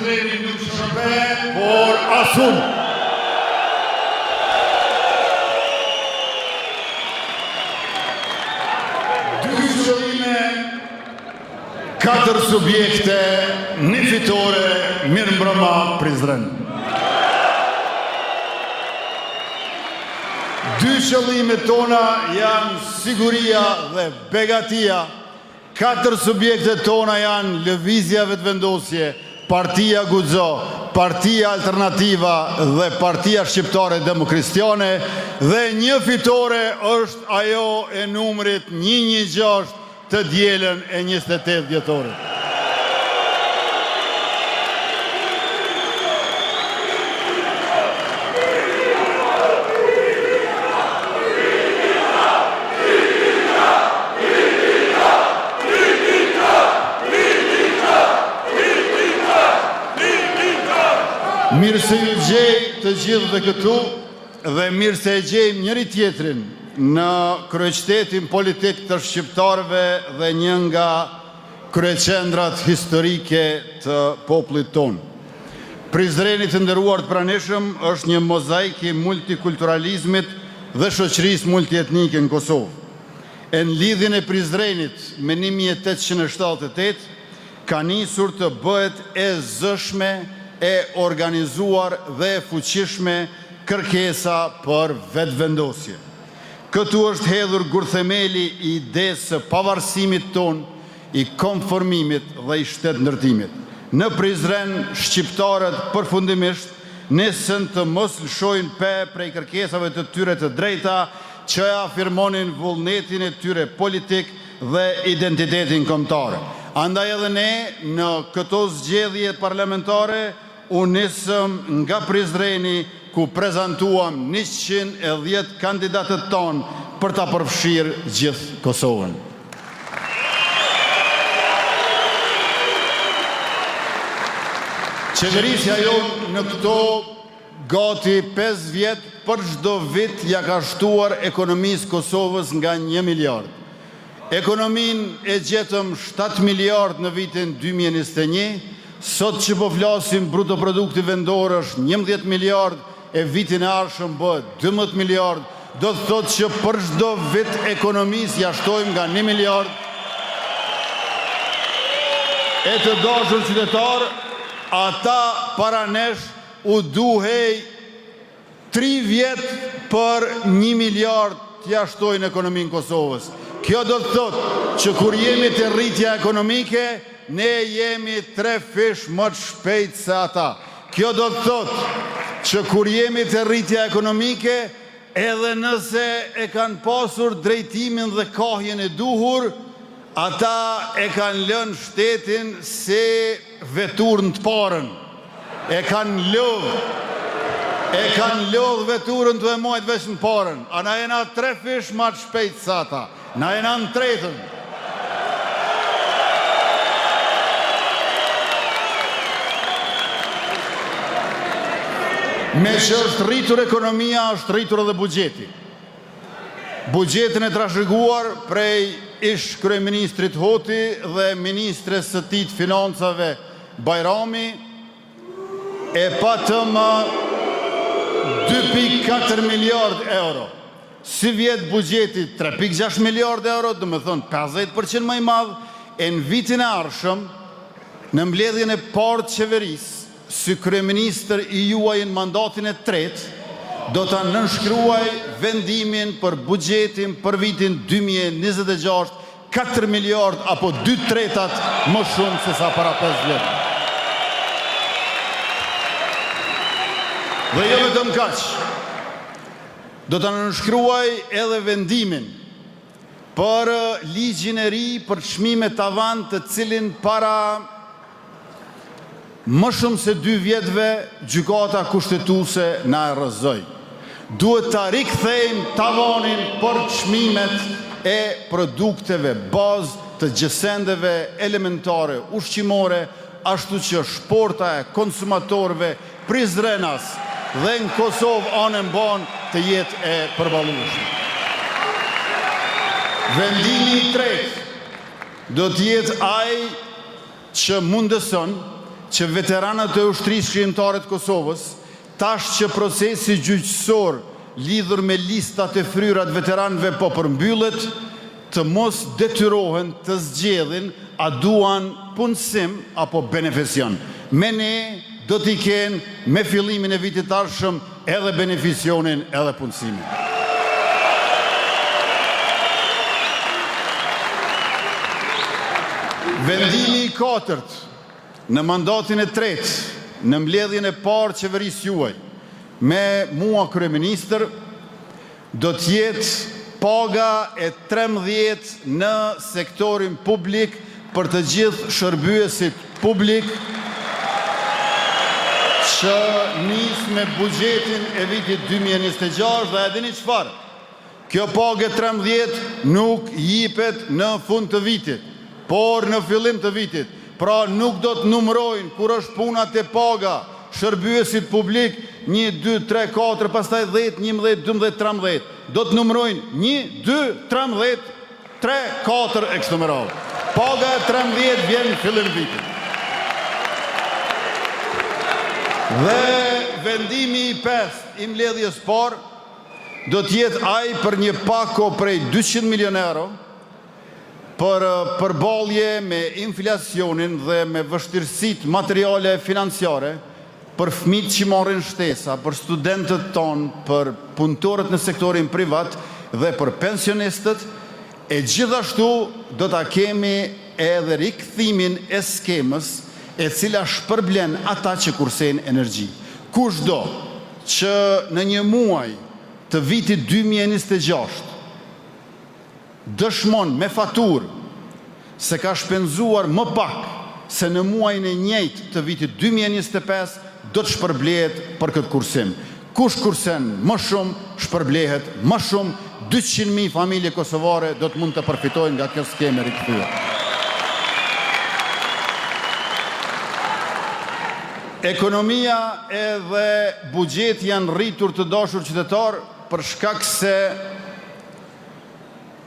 Prizreni nuk shërbe, por asun. Dy qëllime, 4 subjekte, një fitore, mirë mbrëma Prizren. Dy qëllimet tona janë siguria dhe begatia, 4 subjekte tona janë lëvizja vetëvendosje, Partia Guxo, Partia Alternativa dhe Partia Shqiptare Demokristiane, dhe një fitore është ajo e numrit 116 të dielën e 28 dhjetorit. Mirë se ju gjej të gjithë dhe këtu, dhe mirë se e gjejmë njëri tjetrin në kryeqytetin politik të shqiptarëve dhe një nga kryeqendrat historike të popullit tonë. Prizreni të nderuar të pranishëm është një mozaik i multikulturalizmit dhe shoqërisë multietnike në Kosovë. E në lidhjen e Prizrenit me 1878 ka nisur të bëhet e zëshme, e organizuar dhe e fuqishme kërkesa për vetëvendosje. Këtu është hedhur gurthemeli i idesë së pavarësimit ton, i konformimit dhe i shtetëndërtimit. Në Prizren, shqiptarët përfundimisht nisën të mos lëshojnë prej kërkesave të tyre të drejta që afirmonin vullnetin e tyre politik dhe identitetin kombëtar. Andaj edhe ne në këto zgjedhje parlamentare u nisëm nga Prizreni ku prezantuam 110 kandidatët tonë për ta përfshirë gjithë Kosovën. Qeverisja jonë në këto gati 5 vjet për çdo vit ja ka shtuar ekonomisë Kosovës nga 1 miliard. Ekonominë e gjetëm 7 miliard në vitin 2021, sot që po flasim bruto produkti vendor është 11 miliard, e vitin e ardhshëm bëhet 12 miliard, do të thotë që për çdo vit ekonomisë ja shtojmë nga 1 miliard. E të dashur qytetar, ata para nesh u duhej 3 vjet për 1 miliard t'ja shtojnë ekonominë Kosovës. Kjo do të thotë që kur jemi të rritja ekonomike, ne jemi 3 fish më të shpejt se ata. Kjo do të thotë që kur jemi të rritja ekonomike, edhe nëse e kanë pasur drejtimin dhe kohjen e duhur, ata e kanë lënë shtetin se veturën të parën. E kanë lodhë veturën të mojtë veç në parën. A na jena 3 fish më të shpejt se ata. Na jena në tretën. Me që është rritur ekonomia, është rritur edhe buxheti. Buxhetin e trashëguar prej ish kryeministrit Hoti dhe ministres së tij të financave Bajrami e patëm 2.4 miliard euro. Si vjet buxheti 3.6 miliard euro, do me thonë 50% më i madh, e në vitin e ardhshëm, në mbledhjen e parë të qeverisë, si kryeministër i juaj në mandatin e 3, do të nënshkruaj vendimin për buxhetin për vitin 2026, 4 miliard apo 2/3 më shumë se sa para 5 vjet. Dhe jo vetëm kaq, do të nënshkruaj edhe vendimin për ligjin e ri për çmime tavan, të cilin para më shumë se 2 vjetëve gjykata kushtetuese na e rrëzoi. Duhet ta rikthejmë tavanin për çmimet e produkteve bazë të gjësendeve elementare ushqimore, ashtu që shporta e konsumatorëve Prizrenas dhe në Kosovë anën ban të jetë e përballueshme. Vendimi i tretë do të jetë ai që mundëson që veteranët e ushtrisë shkrimtare të Kosovës, tash që procesi gjyqësor lidhur me listat e fryra të veteranëve po përmbyllet, të mos detyrohen të zgjedhin a duan punësim apo beneficion. Me ne do t'i kenë me fillimin e vitit të ardhshëm edhe beneficionin edhe punësimin. Vendimi i katërt në mandatin e tretë, në mbledhjen e parë qeverisë juaj, me mua kryeministër, do t'jetë paga e 13 në sektorin publik për të gjithë shërbyesit publik që nis me buxhetin e vitit 2026 dhe e dini çfarë? Kjo pagë 13 nuk jipet në fund të vitit, por në fillim të vitit. Pra nuk do të numërojnë kur është puna te paga shërbyesit publik 1, 2, 3, 4, pastaj 10, 11, 12, 13. Do të numërojnë 1, 2, 13, 3, 4 e kështu me radhë. Paga e 13 vjen në fillim vitit. Dhe vendimi i 5 i mbledhjes parë do të jetë ai për një pako prej 200 milion euro për përballje me inflacionin dhe me vështirësitë materiale financiare për fëmijët që marrin shtesa, për studentët tonë, për punëtorët në sektorin privat dhe për pensionistët, e gjithashtu do ta kemi edhe rikthimin e skemës e cila shpërblen ata që kursejnë energji. Kushdo që në një muaj të vitit 2026 dëshmon me faturë se ka shpenzuar më pak se në muajin e njëjtë të vitit 2025, do të shpërblehet për këtë kursim. Kush kursen më shumë, shpërblehet më shumë, 200.000 familje kosovare do të mund të përfitojnë nga kjo skemë rikthyer. Ekonomia edhe buxheti janë rritur të dashur qytetar për shkak se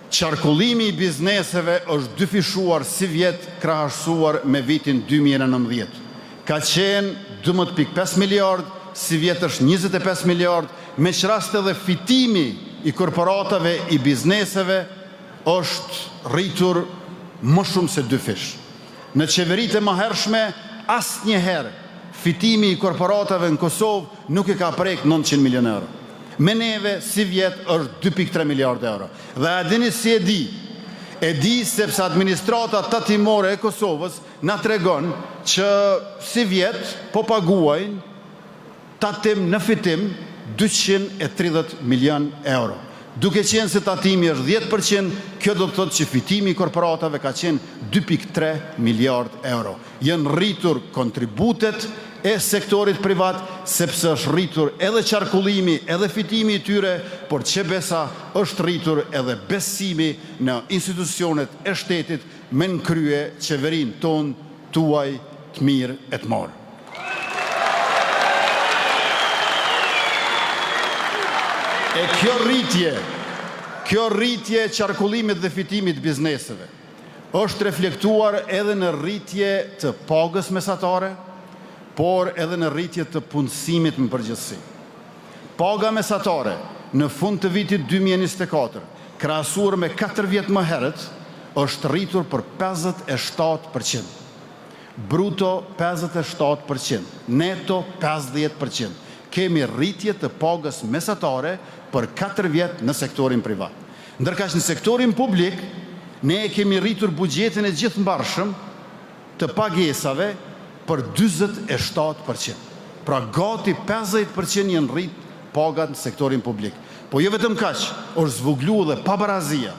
qarkullimi i bizneseve është dyfishuar si vjet krahasuar me vitin 2019. Ka qenë 12.5 miliard, si vjet është 25 miliard, me që rast edhe fitimi i korporatave, i bizneseve, është rritur më shumë se dyfish. Në qeveritë e mëhershme, asnjëherë fitimi i korporatave në Kosovë nuk e ka prek 900 milion euro. Me neve, si vjet, është 2.3 miliard euro. Dhe a dini si e di sepse administrata tatimore e Kosovës na tregon që si vjet po paguajnë tatim në fitim 230 milion euro. Duke qenë se tatimi është 10%, kjo do të thotë që fitimi i korporatave ka qenë 2.3 miliard euro. Janë rritur kontributet e sektorit privat, sepse është rritur edhe qarkullimi, edhe fitimi i tyre, por që besa është rritur edhe besimi në institucionet e shtetit me në krye qeverin ton, tuaj, të mirë e të morë. E kjo rritje qarkullimit dhe fitimit bizneseve është reflektuar edhe në rritje të pagës mesatare, por edhe në rritje të punësimit në përgjithësi. Paga mesatare në fund të vitit 2024, krahasuar me 4 vjet më herët, është rritur për 57%. Bruto 57%, neto 50%. Kemi rritje të pagës mesatare për 4 vjet në sektorin privat. Ndërkaq në sektorin publik, ne kemi rritur buxhetin e gjithëmbarshëm të pagesave për 47%. Pra gati 50% janë rrit pagat në sektorin publik. Po jo vetëm kaq, është zvogluar dhe pabarazia.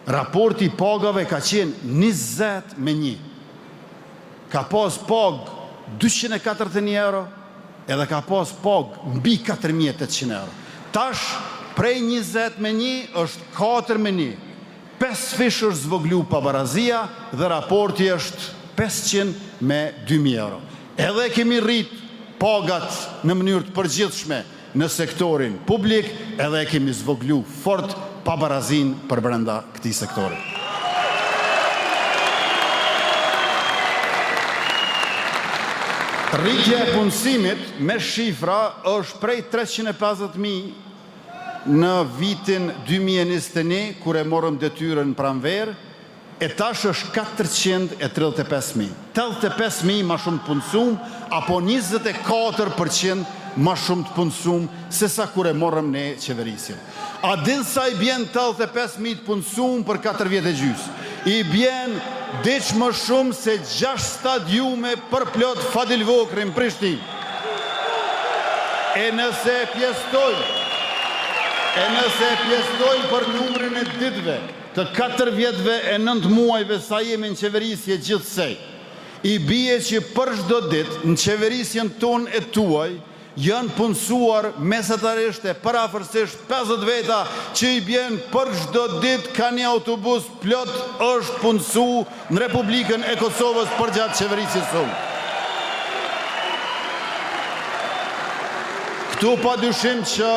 Raporti i pagave ka qenë 20-1. Ka pas pag 241 euro, edhe ka pas pag mbi 4.800 euro. Tash, prej 20-1 është 4-1. 5 fish është zvoglu pabarazia dhe raporti është 500 me 2.000 euro. Edhe kemi rrit pagat në mënyrë të përgjithshme në sektorin publik, edhe kemi zvoglu fort pabarazin për brenda këtij sektori. Rritja e punësimit me shifra është prej 350.000 në vitin 2021, kur e morëm detyrën pranverë, e tash është 435.000. 85.000 ma shumë të punësum, apo 24% ma shumë të punësum se sa kur e morëm ne qeverisjen. A din sa i bjen 85.000 të punësum për 4 vjetë e gjysë? I bjen diç më shumë se 6 stadiume për plot Fadil Vokrin Prishtinë. E nëse pjestojnë për numrin e ditëve të 4 vjetëve e 9 muajve sa jemi në qeverisje gjithsej, i bie që për çdo ditë në qeverisjen tonë e tuaj janë punësuar mesatarisht e parafërsisht 50 veta që i bjen për çdo ditë ka një autobus plot është punësu në Republikën e Kosovës për gjatë qeverisjes sonë. Këtu pa dyshim që